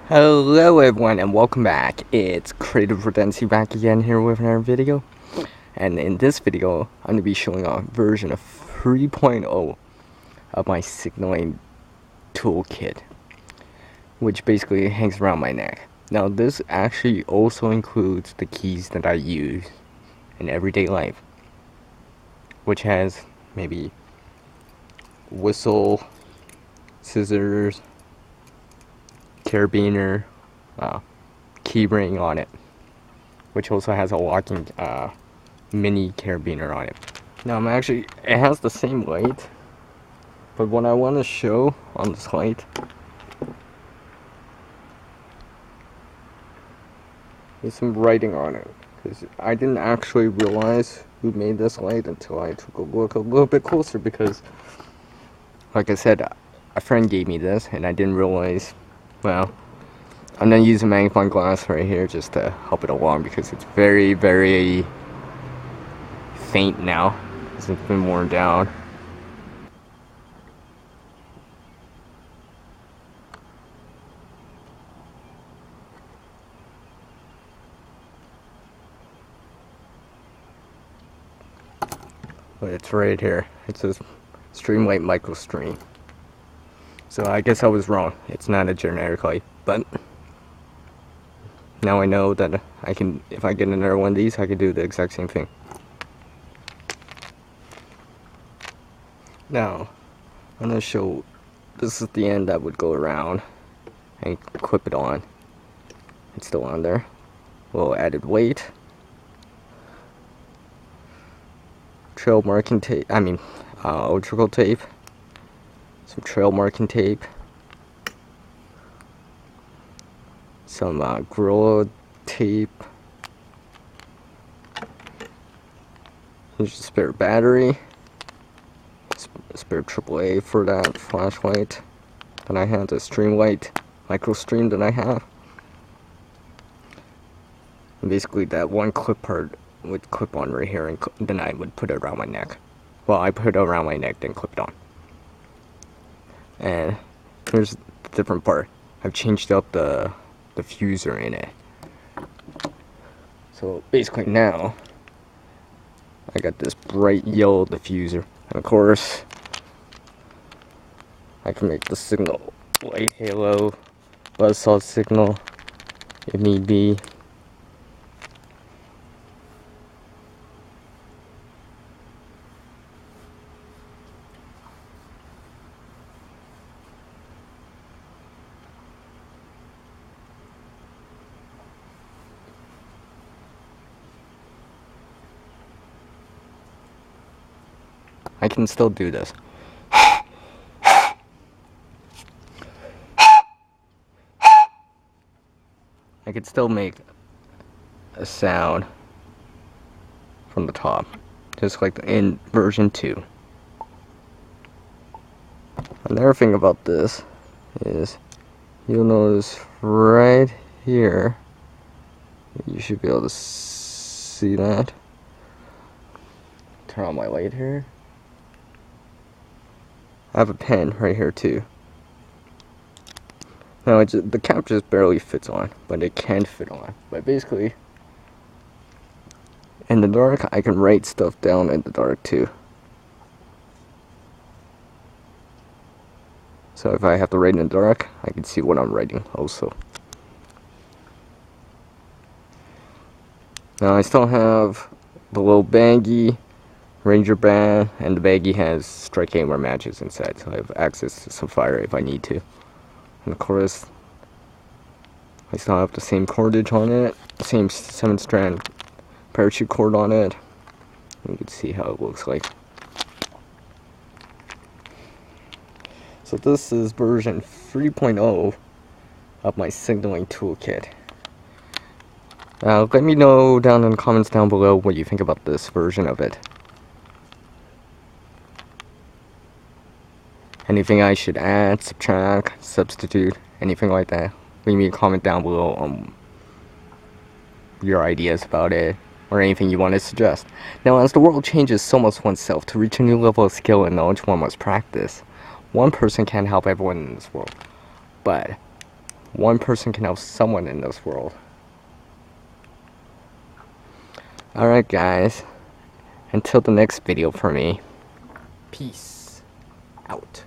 Hello everyone and welcome back. It's Creative Redundancy back again here with another video. And in this video, I'm going to be showing a version of 3.0 of my signaling toolkit, which basically hangs around my neck. Now this actually also includes the keys that I use in everyday life, which has maybe whistle, scissors, carabiner, key ring on it, which also has a locking mini carabiner on it. Now it has the same light, but what I want to show on this light is some writing on it, because I didn't actually realize who made this light until I took a look a little bit closer, because like I said, a friend gave me this and I didn't realize. Well, I'm gonna use a magnifying glass right here just to help it along, because it's very, very faint now because it's been worn down. But it's right here. It says Streamlight Micro Stream. So I guess I was wrong. It's not a generic light, but now I know that I can, if I get another one of these, I can do the exact same thing. Now, I'm going to show, this is the end that would go around and clip it on. It's still on there. A little added weight. Trail marking tape, electrical tape. Some trail marking tape. Some Gorilla tape. Here's a spare battery. Spare AAA for that flashlight that I have, the Streamlight Micro Stream that I have. And basically that one clip part would clip on right here, and then I would put it around my neck. Well, I put it around my neck, then clip it on. And here's the different part. I've changed up the diffuser in it. So basically now I got this bright yellow diffuser, and of course I can make the signal light halo, buzzsaw signal if need be. I can still do this. I could still make a sound from the top, just like in version 2. Another thing about this is you'll notice right here, you should be able to see that. Turn on my light here. I have a pen right here too. Now the cap just barely fits on, but it can fit on. But basically, in the dark, I can write stuff down in the dark too. So if I have to write in the dark, I can see what I'm writing also. Now I still have the little baggie, Ranger band, and the baggie has strike hammer matches inside, so I have access to some fire if I need to. And of course, I still have the same cordage on it, same 7-strand parachute cord on it. You can see how it looks like. So this is version 3.0 of my signaling toolkit. Let me know down in the comments down below what you think about this version of it. Anything I should add, subtract, substitute, anything like that. Leave me a comment down below on your ideas about it, or anything you want to suggest. Now, as the world changes, so must oneself. To reach a new level of skill and knowledge, one must practice. One person can't help everyone in this world, but one person can help someone in this world. Alright guys, until the next video for me, peace out.